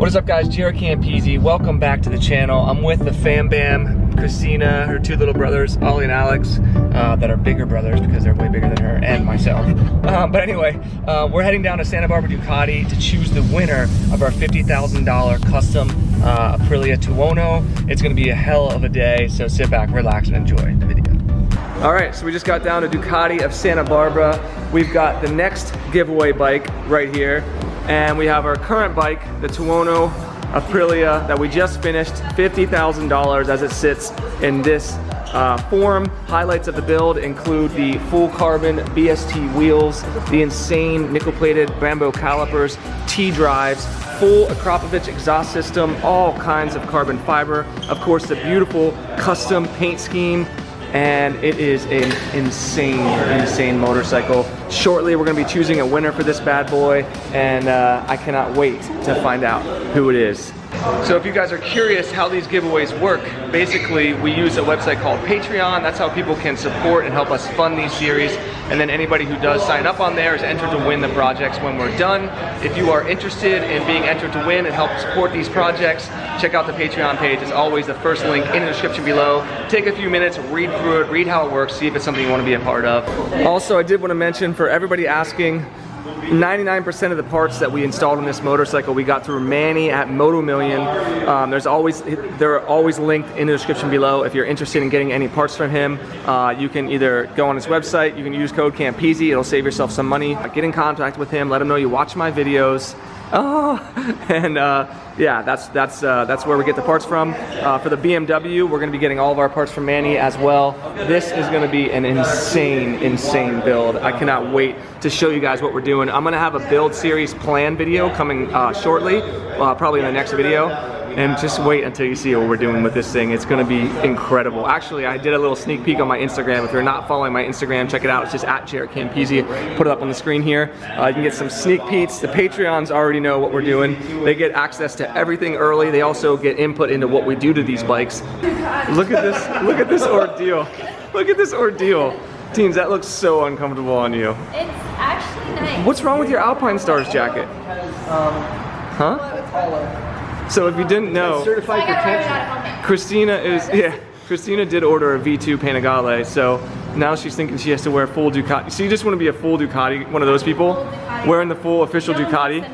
What is up, guys? JaretCampisi. Welcome back to the channel. I'm with the fam bam, Christina, her two little brothers, Ollie and Alex, that are bigger brothers because they're way bigger than her, and myself. But anyway, we're heading down to Santa Barbara Ducati to choose the winner of our $50,000 custom Aprilia Tuono. It's gonna be a hell of a day, so sit back, relax, and enjoy the video. All right, so we just got down to Ducati of Santa Barbara. We've got the next giveaway bike right here. And we have our current bike, the Tuono Aprilia, that we just finished, $50,000 as it sits in this form. Highlights of the build include the full carbon BST wheels, the insane nickel-plated Brembo calipers, T-drives, full Akrapovic exhaust system, all kinds of carbon fiber. Of course, the beautiful custom paint scheme. And it is an insane motorcycle. Shortly, we're gonna be choosing a winner for this bad boy, and I cannot wait to find out who it is. So if you guys are curious how these giveaways work, basically we use a website called Patreon. That's how people can support and help us fund these series. And then anybody who does sign up on there is entered to win the projects when we're done. If you are interested in being entered to win and help support these projects, check out the Patreon page. It's always the first link in the description below. Take a few minutes, read through it, read how it works, see if it's something you want to be a part of. Also, I did want to mention, for everybody asking, 99% of the parts that we installed on this motorcycle we got through Manny at Moto Million. They're always linked in the description below. If you're interested in getting any parts from him, you can either go on his website, you can use code Campisi, it'll save yourself some money. Get in contact with him, let him know you watch my videos. Yeah, that's where we get the parts from. For the BMW, we're gonna be getting all of our parts from Manny as well. This is gonna be an insane build. I cannot wait to show you guys what we're doing. I'm gonna have a build series plan video coming shortly, probably in the next video. And just wait until you see what we're doing with this thing. It's gonna be incredible. Actually, I did a little sneak peek on my Instagram. If you're not following my Instagram, check it out. It's just at JaretCampisi. Put it up on the screen here. You can get some sneak peeks. The Patreons already know what we're doing. They get access to everything early. They also get input into what we do to these bikes. Look at this ordeal. Look at this ordeal. Teams, that looks so uncomfortable on you. It's actually nice. What's wrong with your Alpine Stars jacket? Huh? So if you didn't know, certified protection. Christina did order a V2 Panigale, so now she's thinking she has to wear full Ducati. So you just want to be a full Ducati, one of those people, wearing the full official Ducati.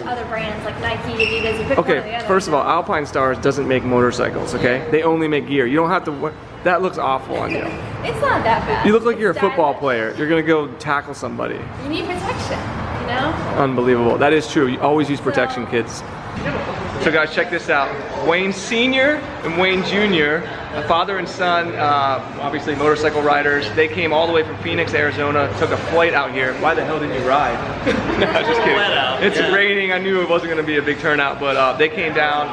Other brands like Nike, Adidas, you pick Okay, one or the other. first of all, Alpine Stars doesn't make motorcycles, okay? They only make gear. You don't have to wear, that looks awful on you. It's not that bad. You look like you're a football player. You're gonna go tackle somebody. You need protection, you know? Unbelievable. That is true. You always use protection, kids. So guys, check this out. Wayne Sr. and Wayne Jr., a father and son, obviously motorcycle riders. They came all the way from Phoenix, Arizona, took a flight out here. Why the hell didn't you ride? No, just kidding. It's raining. I knew it wasn't going to be a big turnout, but they came down.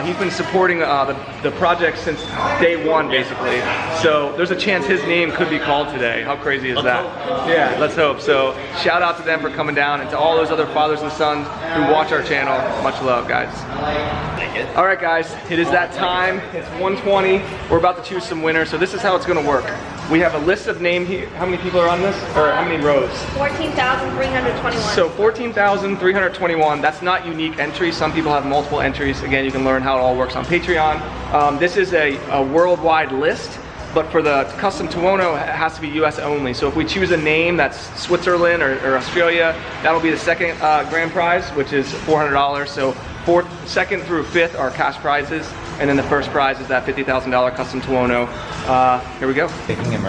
He's been supporting the project since day one, basically. So there's a chance his name could be called today. How crazy is that? Yeah, let's hope. So shout out to them for coming down, and to all those other fathers and sons who watch our channel. Much love, guys. All right, guys, it is that time. It's 1:20. We're about to choose some winners. So this is how it's going to work. We have a list of names here. How many people are on this? Or how many rows? 14,321. So 14,321. That's not unique entries. Some people have multiple entries. Again, you can learn how it all works on Patreon. This is a worldwide list. But for the custom Tuono, it has to be US only. So if we choose a name that's Switzerland or Australia, that'll be the second grand prize, which is $400. So second through fifth are cash prizes, and then the first prize is that $50,000 custom Tuono. Here we go.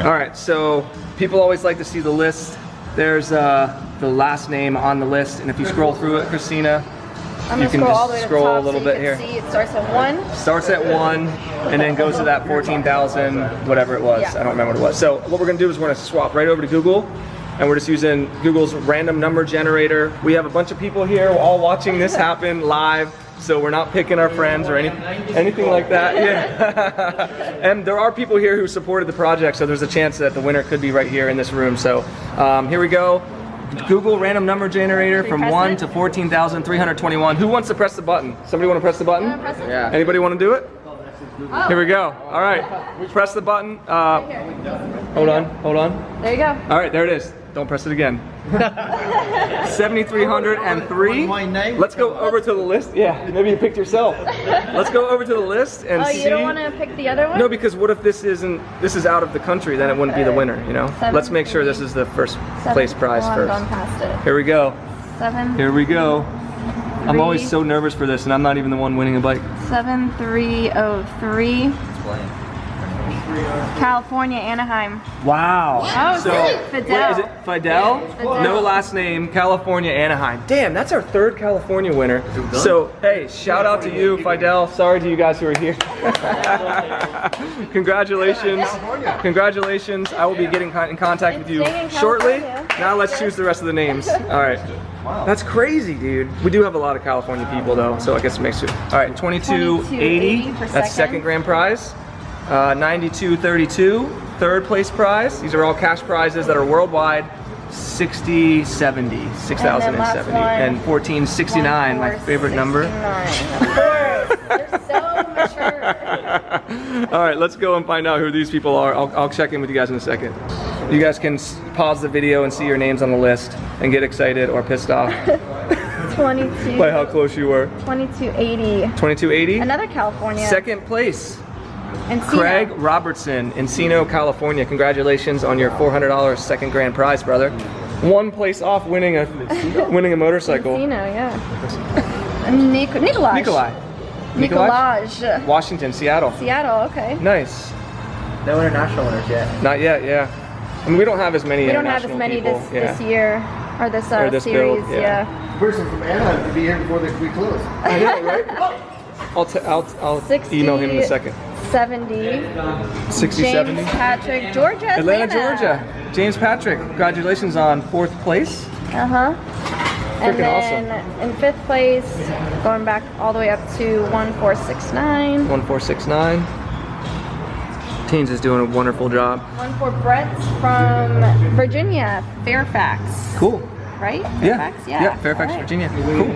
All right, so people always like to see the list. There's the last name on the list, and if you scroll through it, Christina, you can just scroll a little bit here. See, it starts at 1. Starts at 1 and then goes to that 14,000, whatever it was. I don't remember what it was. So what we're gonna do is we're gonna swap right over to Google, and we're just using Google's random number generator. We have a bunch of people here all watching this happen live, so we're not picking our friends or anything like that. Yeah. And there are people here who supported the project, so there's a chance that the winner could be right here in this room. So here we go. Google random number generator from 1 to 14,321. Who wants to press the button? Somebody want to press the button? Yeah. Anybody want to do it? Oh. Here we go. All right. Press the button. Hold on. There you go. All right, there it is. Don't press it again. 7,303. Let's go over to the list. Yeah, maybe you picked yourself. Let's go over to the list and see. Oh, you don't want to pick the other one? No, because what if this is out of the country? Then it wouldn't be the winner, you know? Let's make sure this is the first place prize first. I'm going past it. Here we go. 7. Here we go. I'm always so nervous for this, and I'm not even the one winning a bike. 7303. California, Anaheim. Wow. Oh, so, Fidel. Wait, is it Fidel? Fidel? No last name, California, Anaheim. Damn, that's our 3rd California winner. So, hey, shout out to you, Fidel. Sorry to you guys who are here. Congratulations. Congratulations. I will be getting in contact with you shortly. Now let's choose the rest of the names. All right. That's crazy, dude. We do have a lot of California people, though, so I guess it makes it. All right, 2280. That's second grand prize. 9232, 3rd place prize. These are all cash prizes that are worldwide. 6070, 6070, and 1469, my favorite number. Of course, they're so mature. All right, let's go and find out who these people are. I'll check in with you guys in a second. You guys can pause the video and see your names on the list and get excited or pissed off 22. by how close you were. 2280. 2280. Another California. Second place. Encino. Craig Robertson, Encino, California. Congratulations on your $400 second grand prize, brother. 1 place off winning a motorcycle. Encino, yeah. Nikolaj. Washington, Seattle. Seattle, okay. Nice. No international winners yet. Not yet, yeah. I mean, we don't have as many. We don't have as many this year or this this series. build, yeah. Person from Anaheim to be here before we close. I know, right? I'll email him in a second. 70. 60, James 70. Patrick, Georgia, Atlanta, Georgia. James Patrick, congratulations on 4th place. Uh-huh. And Freaking then in 5th place, going back all the way up to 1469. 1469. Teens is doing a wonderful job. One for Brett from Virginia, Fairfax. Cool. Right? Yeah. Fairfax? Yeah. Yeah, Fairfax, All right. Virginia. Cool.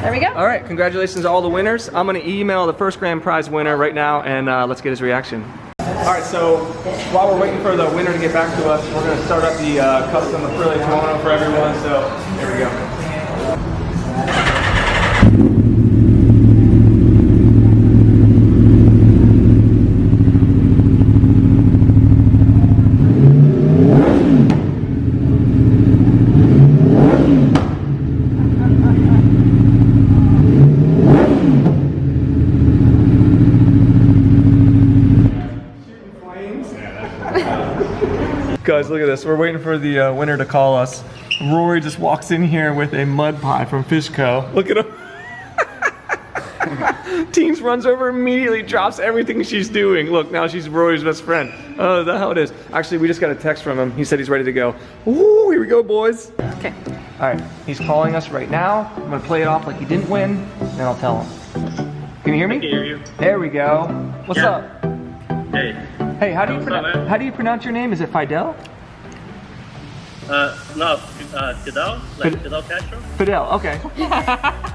There we go. All right, congratulations to all the winners. I'm gonna email the first grand prize winner right now, and let's get his reaction. All right, so while we're waiting for the winner to get back to us, we're gonna start up the custom acrylic Tuono for everyone, so here we go. Guys, look at this. We're waiting for the winner to call us. Rory just walks in here with a mud pie from Fishco. Look at him. Teens runs over immediately, drops everything she's doing. Look, now she's Rory's best friend. Oh, that's how it is. Actually, we just got a text from him. He said he's ready to go. Ooh, here we go, boys. Okay. All right, he's calling us right now. I'm gonna play it off like he didn't win, then I'll tell him. Can you hear me? I can hear you. There we go. What's Yeah. up? Hey. Hey, how do you What's up, man? how do you pronounce your name? Is it Fidel? No, Fidel? Like Fidel Castro? Fidel. Okay. Yeah.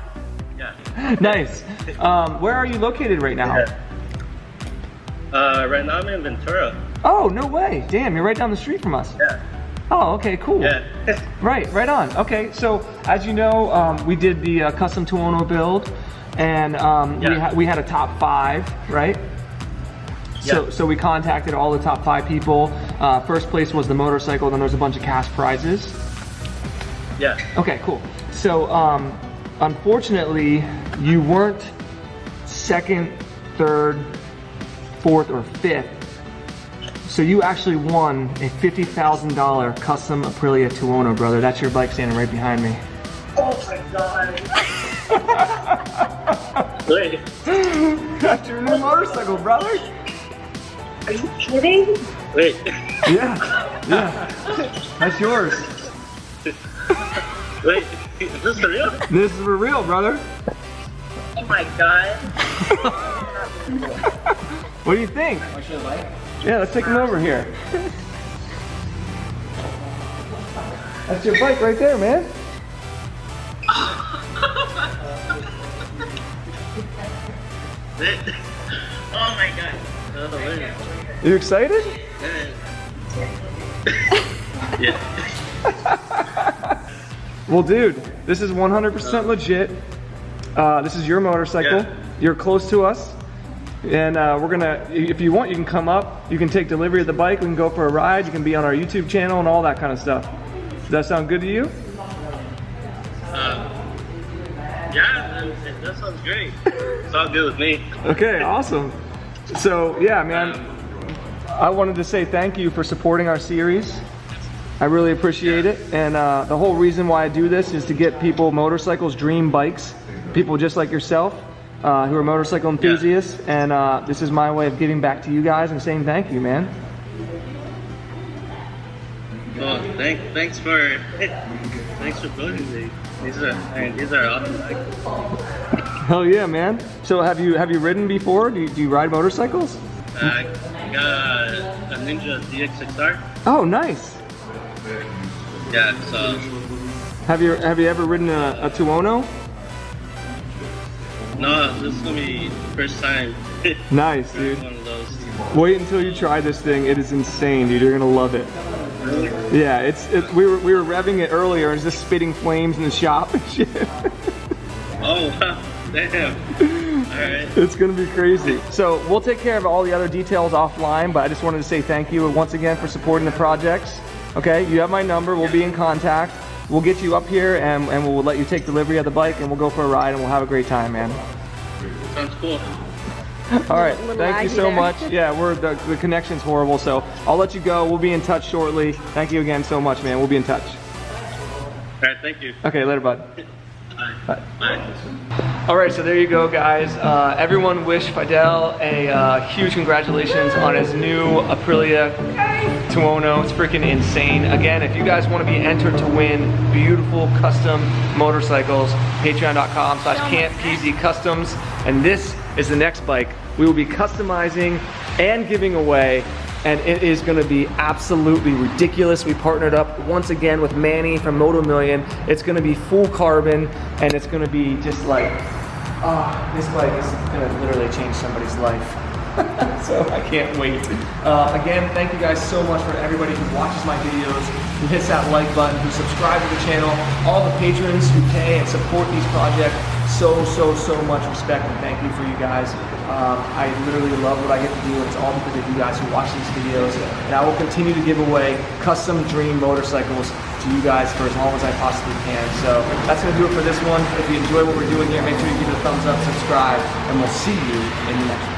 Nice. Where are you located right now? Yeah. Right now I'm in Ventura. Oh, no way. Damn, you're right down the street from us. Yeah. Oh, okay, cool. Yeah. Right on. Okay, so as you know, we did the custom Tuono build, and Yeah. we had a top 5, right? Yeah. So we contacted all the top 5 people. First place was the motorcycle, then there's a bunch of cash prizes. Yeah. Okay, cool. So unfortunately, you weren't 2nd, 3rd, 4th, or 5th. So you actually won a $50,000 custom Aprilia Tuono, brother. That's your bike standing right behind me. Oh my god. Wait. That's your new motorcycle, brother. Are you kidding? Wait. Yeah. That's yours. Wait. Is this for real? This is for real, brother. Oh my god. What do you think? Yeah, let's take him over here. That's your bike right there, man. Wait. Oh my god. Oh, wait. You excited? Yeah. Well, dude, this is 100% legit. This is your motorcycle. Yeah. You're close to us. And we're gonna, if you want, you can come up. You can take delivery of the bike. We can go for a ride. You can be on our YouTube channel and all that kind of stuff. Does that sound good to you? Yeah, that sounds great. It's all good with me. Okay, awesome. So yeah, man, I wanted to say thank you for supporting our series. I really appreciate it. And the whole reason why I do this is to get people motorcycles, dream bikes, people just like yourself who are motorcycle enthusiasts. And this is my way of giving back to you guys and saying thank you, man. Well, thanks for building these. These are awesome bikes. Hell yeah, man. So have you ridden before? Do you ride motorcycles? I got a Ninja DX6R. Oh, nice. Yeah, so Have you ever ridden a Tuono? no, this is gonna be first time. Nice, dude. One of those. Wait until you try this thing. It is insane, dude. You're gonna love it. Yeah, we were revving it earlier and it's just spitting flames in the shop and shit. Oh wow, damn. Alright. It's gonna be crazy. So we'll take care of all the other details offline, but I just wanted to say thank you once again for supporting the projects. Okay, you have my number, we'll be in contact. We'll get you up here and we'll let you take delivery of the bike and we'll go for a ride and we'll have a great time, man. Sounds cool. All right, Little thank you laggy so there. much. Yeah, the connection's horrible, so I'll let you go. We'll be in touch shortly. Thank you again so much, man. We'll be in touch. Alright, thank you. Okay, later, bud. Bye. Bye. All right, so there you go, guys. Everyone wish Fidel a huge congratulations on his new Aprilia Tuono. It's freaking insane. Again, if you guys want to be entered to win beautiful custom motorcycles, patreon.com/Campisi Customs. And this is the next bike we will be customizing and giving away. And it is gonna be absolutely ridiculous. We partnered up once again with Manny from Moto Million. It's gonna be full carbon and it's gonna be just like, this bike is gonna literally change somebody's life. So I can't wait. Again, thank you guys so much for everybody who watches my videos, who hits that like button, who subscribe to the channel, all the patrons who pay and support these projects. So much respect and thank you for you guys. I literally love what I get to do, and it's all because of you guys who watch these videos. And I will continue to give away custom dream motorcycles to you guys for as long as I possibly can. So that's gonna do it for this one. If you enjoy what we're doing here, make sure you give it a thumbs up, subscribe, and we'll see you in the next one.